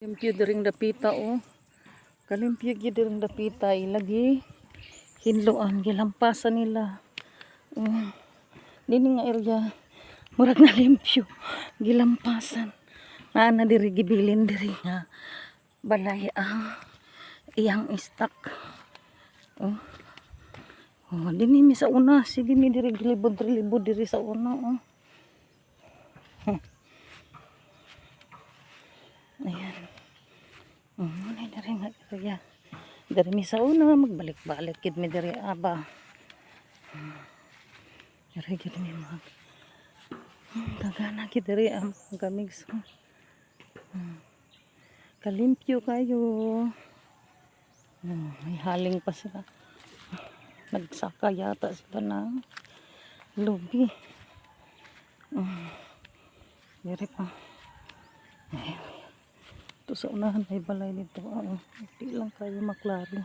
Limpyo diring dapita oh. Kalimpyo diring dapita ilagi hinloan gilampasan nila. Dini nga area murag na limpyo gilampasan. Na diri gibilin diri nga balay ang iyang istak. Dini mi sa una sige mi diri gilibod diri sa una Ayan. Diri nga area. Dari mi sa una magbalik-balik gid mi diri aba. Diri gid mi mag dagana gid diri am gamig so. Kalimpyo kayo. May haling pa sila. Nagsaka yata sila ng lubi. Diri pa. Ito sa unahan may balay nito. Hindi lang kayo maklaro.